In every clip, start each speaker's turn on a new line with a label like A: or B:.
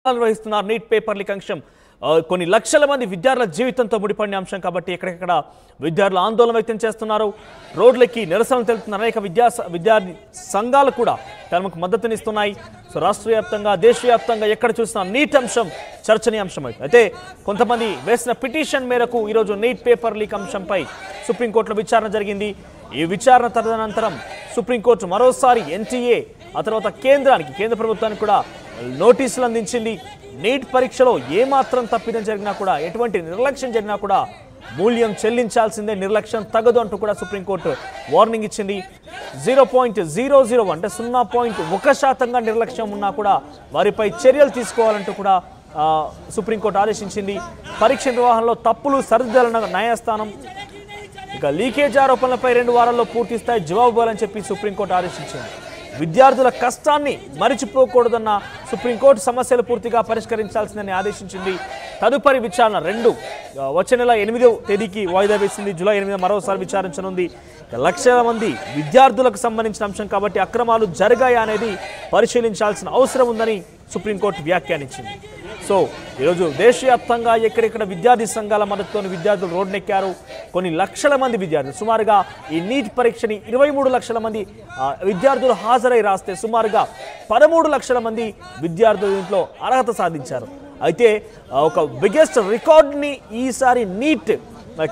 A: నిర్వహిస్తున్నారు neat paper leak అంశం కొన్ని లక్షల మంది విద్యార్థుల జీవితంతో ముడిపడిన అంశం కాబట్టి ఎక్కడెక్కడ విద్యార్థులు ఆందోళన వ్యక్తం చేస్తున్నారు రోడ్లకి నిరసన తెలుపుతున్నారు అనేక విద్యార్థి సంఘాలు కూడా తమకు మద్దతునిస్తున్నాయి సో రాష్ట్ర వ్యాప్తంగా దేశవ్యాప్తంగా ఎక్కడ చూసినా నీట్ అంశం చర్చనీయాంశం అయితే కొంతమంది వేసిన పిటిషన్ మేరకు ఈ రోజు నీట్ పేపర్ లీక్ అంశంపై సుప్రీంకోర్టులో విచారణ జరిగింది ఈ విచారణ తదనంతరం సుప్రీంకోర్టు మరోసారి ఎన్టీఏ ఆ తర్వాత కేంద్ర ప్రభుత్వానికి కూడా నోటీసులు అందించింది నీట్ పరీక్షలో ఏమాత్రం తప్పిదం జరిగినా కూడా ఎటువంటి నిర్లక్ష్యం జరిగినా కూడా మూల్యం చెల్లించాల్సిందే నిర్లక్ష్యం తగదు అంటూ కూడా సుప్రీంకోర్టు వార్నింగ్ ఇచ్చింది 0.00 అంటే 0.1% నిర్లక్ష్యం ఉన్నా కూడా వారిపై చర్యలు తీసుకోవాలంటూ కూడా సుప్రీంకోర్టు ఆదేశించింది పరీక్ష నిర్వహణలో తప్పులు సరిదిద్దాలన్న న్యాయస్థానం ఇక లీకేజ్ ఆరోపణలపై 2 వారాల్లో పూర్తి స్థాయి జవాబు ఇవ్వాలని చెప్పి సుప్రీంకోర్టు ఆదేశించింది విద్యార్థుల కష్టాన్ని మరిచిపోకూడదన్న సుప్రీంకోర్టు సమస్యలు పూర్తిగా పరిష్కరించాల్సిందని ఆదేశించింది తదుపరి విచారణ వచ్చే నెల 8వ తేదీకి వాయిదా వేసింది జూలై 8న మరోసారి విచారించనుంది లక్షల మంది విద్యార్థులకు సంబంధించిన అంశం కాబట్టి అక్రమాలు జరిగాయా అనేది పరిశీలించాల్సిన అవసరం ఉందని సుప్రీంకోర్టు వ్యాఖ్యానించింది సో ఈరోజు దేశవ్యాప్తంగా ఎక్కడెక్కడ విద్యార్థి సంఘాల మద్దతుతో విద్యార్థులు రోడ్డెక్కారు కొన్ని లక్షల మంది విద్యార్థులు సుమారుగా ఈ నీట్ పరీక్షని 23 లక్షల మంది విద్యార్థులు హాజరై రాస్తే సుమారుగా 13 లక్షల మంది విద్యార్థులు దీంట్లో అర్హత సాధించారు అయితే ఒక బిగ్గెస్ట్ రికార్డ్ని ఈసారి నీట్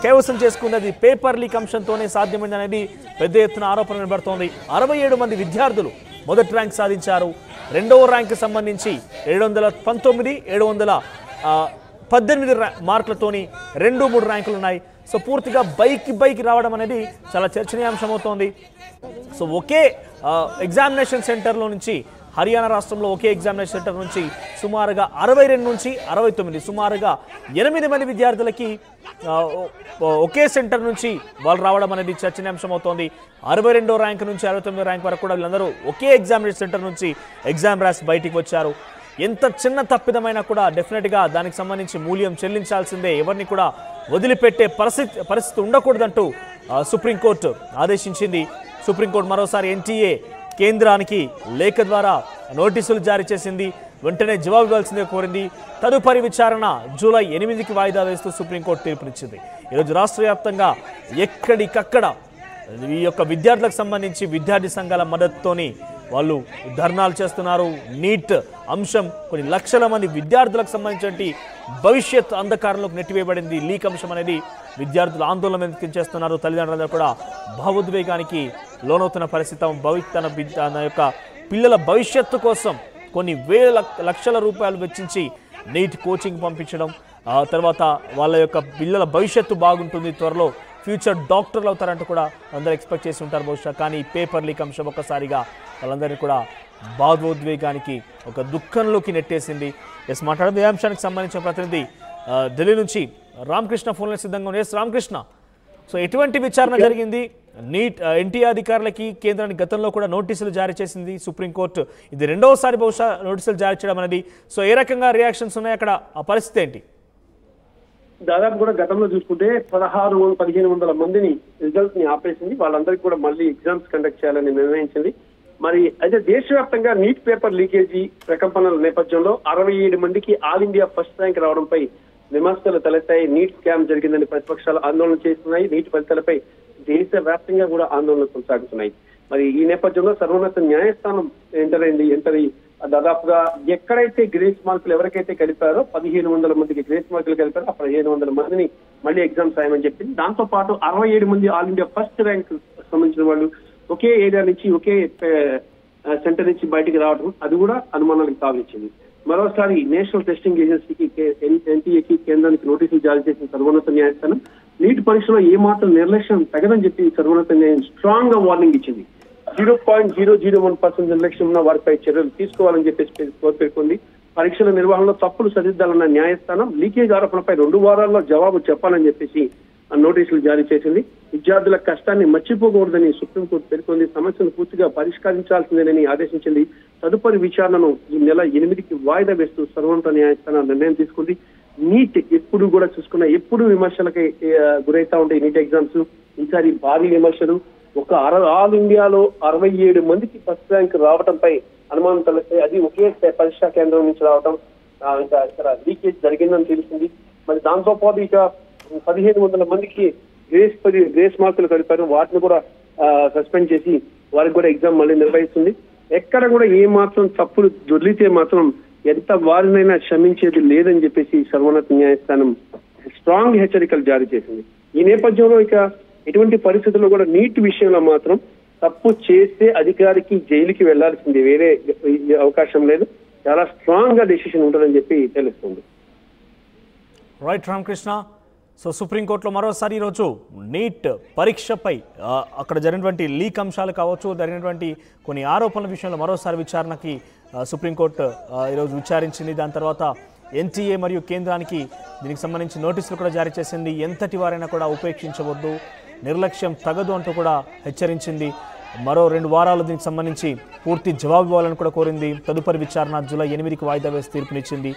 A: కైవసం చేసుకున్నది పేపర్ లీక్ అంశంతోనే సాధ్యమైంది అనేది పెద్ద ఎత్తున ఆరోపణ వినబడుతోంది 67 మంది విద్యార్థులు మొదటి ర్యాంక్ సాధించారు రెండవ ర్యాంక్ సంబంధించి 719 718 మార్కులతోని 2-3 ర్యాంకులు ఉన్నాయి సో పూర్తిగా బైక్ రావడం అనేది చాలా చర్చనీయాంశం అవుతోంది సో ఒకే ఎగ్జామినేషన్ సెంటర్లో నుంచి హర్యానా రాష్ట్రంలో ఒకే ఎగ్జామినేషన్ సెంటర్ నుంచి సుమారుగా 62 నుంచి 69 సుమారుగా 8 మంది విద్యార్థులకి ఒకే సెంటర్ నుంచి వాళ్ళు రావడం అనేది చర్చనీయాంశం అవుతోంది 62వ ర్యాంక్ నుంచి 69వ ర్యాంక్ వరకు కూడా వీళ్ళందరూ ఒకే ఎగ్జామినేషన్ సెంటర్ నుంచి ఎగ్జామ్ రాసి బయటికి వచ్చారు ఎంత చిన్న తప్పిదమైనా కూడా డెఫినెట్గా దానికి సంబంధించి మూల్యం చెల్లించాల్సిందే ఎవరిని కూడా వదిలిపెట్టే పరిస్థితి ఉండకూడదంటూ సుప్రీంకోర్టు ఆదేశించింది సుప్రీంకోర్టు మరోసారి ఎన్టీఏ కేంద్రానికి లేఖ ద్వారా నోటీసులు జారీ చేసింది వెంటనే జవాబు ఇవ్వాల్సిందే కోరింది తదుపరి విచారణ జూలై 8కి వాయిదా వేస్తూ సుప్రీంకోర్టు తీర్పునిచ్చింది ఈరోజు రాష్ట్ర వ్యాప్తంగా ఎక్కడికక్కడ ఈ యొక్క విద్యార్థులకు సంబంధించి విద్యార్థి సంఘాల మద్దతుతోని వాళ్ళు ధర్నాలు చేస్తున్నారు నీట్ అంశం కొన్ని లక్షల మంది విద్యార్థులకు సంబంధించి భవిష్యత్ అంధకారంలోకి నెట్టివేయబడింది లీక్ అంశం అనేది విద్యార్థులు ఆందోళన వ్యక్తం చేస్తున్నారు తల్లిదండ్రులందరూ కూడా భావోద్వేగానికి లోనవుతున్న పరిస్థితి తన యొక్క పిల్లల భవిష్యత్తు కోసం కొన్ని వేల లక్షల రూపాయలు వెచ్చించి నీట్ కోచింగ్ పంపించడం తర్వాత వాళ్ళ యొక్క పిల్లల భవిష్యత్తు బాగుంటుంది త్వరలో ఫ్యూచర్ డాక్టర్లు అవుతారంటూ కూడా అందరూ ఎక్స్పెక్ట్ చేసి ఉంటారు బహుశా కానీ పేపర్ లీక్ అంశం ఒక్కసారిగా వాళ్ళందరినీ కూడా భావోద్వేగానికి ఒక దుఃఖంలోకి నెట్టేసింది మాట్లాడడం ఈ అంశానికి సంబంధించిన ప్రతినిధి ఢిల్లీ నుంచి రామకృష్ణ ఫోన్లో సిద్ధంగా ఉంది రామకృష్ణ సో ఎటువంటి విచారణ జరిగింది నీట్ ఎన్టీఏ అధికారులకి కేంద్రానికి గతంలో కూడా నోటీసులు జారీ చేసింది సుప్రీంకోర్టు ఇది రెండవసారి బహుశా నోటీసులు జారీ చేయడం అనేది సో ఏ రకంగా రియాక్షన్స్ ఉన్నాయి అక్కడ ఆ పరిస్థితి ఏంటి
B: దాదాపు కూడా గతంలో చూసుకుంటే 1500 మందిని రిజల్ట్స్ ని ఆపేసింది వాళ్ళందరికీ కూడా మళ్ళీ ఎగ్జామ్స్ కండక్ట్ చేయాలని నిర్ణయించింది మరి అయితే దేశవ్యాప్తంగా నీట్ పేపర్ లీకేజీ ప్రకంపనల నేపథ్యంలో 67 మందికి ఆల్ ఇండియా ఫస్ట్ ర్యాంక్ రావడంపై విమర్శలు తలెత్తాయి నీట్ స్కామ్ జరిగిందని ప్రతిపక్షాలు ఆందోళన చేస్తున్నాయి నీట్ ఫలితాలపై దేశవ్యాప్తంగా కూడా ఆందోళనలు కొనసాగుతున్నాయి మరి ఈ నేపథ్యంలో సర్వోన్నత న్యాయస్థానం ఎంటర్ దాదాపుగా ఎక్కడైతే గ్రేస్ మార్కులు ఎవరికైతే కలిపారో 1500 మందికి గ్రేస్ మార్కులు కలిపారో ఆ 1500 మందిని మళ్ళీ ఎగ్జామ్స్ రాయమని చెప్పింది దాంతో పాటు 67 మంది ఆల్ ఇండియా ఫస్ట్ ర్యాంక్ సంబంధించిన వాళ్ళు ఒకే ఏరియా నుంచి ఒకే సెంటర్ నుంచి బయటికి రావడం అది కూడా అనుమానాలకు తావిచ్చింది మరోసారి నేషనల్ టెస్టింగ్ ఏజెన్సీకి ఎన్టీఏకి కేంద్రానికి నోటీసులు జారీ చేసిన సర్వోన్నత న్యాయస్థానం నీట్ పరీక్షలో ఏమాత్రం నిర్లక్ష్యం తగదని చెప్పి సర్వోన్నత న్యాయం స్ట్రాంగ్ గా వార్నింగ్ ఇచ్చింది 0.001% నిర్లక్ష్యం ఉన్న వారిపై చర్యలు తీసుకోవాలని చెప్పేసి పేర్కొంది పరీక్షల నిర్వహణలో తప్పులు సరిదిద్దాలన్న న్యాయస్థానం లీకేజ్ ఆరోపణలపై 2 వారాల్లో జవాబు చెప్పాలని చెప్పేసి నోటీసులు జారీ చేసింది విద్యార్థుల కష్టాన్ని మర్చిపోకూడదని సుప్రీంకోర్టు పేర్కొంది సమస్యను పూర్తిగా పరిష్కరించాల్సిందేనని ఆదేశించింది తదుపరి విచారణను ఈ నెల 8కి వాయిదా వేస్తూ సర్వోన్నత న్యాయస్థానం నిర్ణయం తీసుకుంది నీట్ ఎప్పుడు కూడా చూసుకున్న ఎప్పుడు విమర్శలకి గురైతా ఉంటాయి నీట్ ఎగ్జామ్స్ ఈసారి భారీ విమర్శలు ఒక ఆల్ ఇండియాలో 67 మందికి ఫస్ట్ ర్యాంక్ రావడంపై అనుమానం తలెత్తాయి అది ఒకే పరీక్షా కేంద్రం నుంచి రావడం ఇంకా ఇక్కడ లీకేజ్ జరిగిందని తెలిసింది. మరి దాంతో పాటు ఇక 1500 మందికి గ్రేస్ మార్కులు కలిపారు. వాటిని కూడా సస్పెండ్ చేసి వారికి కూడా ఎగ్జామ్ మళ్ళీ నిర్వహిస్తుంది. ఎక్కడ కూడా ఏ మాత్రం తప్పులు దొర్లితే మాత్రం ఎంత వారినైనా క్షమించేది లేదని చెప్పేసి సర్వోన్నత న్యాయస్థానం స్ట్రాంగ్ హెచ్చరికలు జారీ చేసింది. ఈ నేపథ్యంలో ఇక ఎటువంటి పరిస్థితుల్లో కూడా నీట్ విషయంలో మాత్రం తప్పు చేస్తే అధికారికి జైలుకి వెళ్లాల్సింది, వేరే అవకాశం లేదు. చాలా స్ట్రాంగ్ గా డెసిషన్ ఉంటుందని చెప్పి తెలుస్తుంది.
A: రైట్ రామకృష్ణ. సో సుప్రీంకోర్టులో మరోసారి ఈరోజు నీట్ పరీక్షపై అక్కడ జరిగినటువంటి లీక్ అంశాలు కావచ్చు, జరిగినటువంటి కొన్ని ఆరోపణల విషయంలో మరోసారి విచారణకి సుప్రీంకోర్టు ఈరోజు విచారించింది. దాని తర్వాత ఎన్టీఏ మరియు కేంద్రానికి దీనికి సంబంధించి నోటీసులు కూడా జారీ చేసింది. ఎంతటి వారైనా కూడా ఉపేక్షించవద్దు, నిర్లక్ష్యం తగదు అంటూ కూడా హెచ్చరించింది. మరో 2 వారాలు దీనికి సంబంధించి పూర్తి జవాబు ఇవ్వాలని కూడా కోరింది. తదుపరి విచారణ జూలై 8కి వాయిదా వేసి తీర్పునిచ్చింది.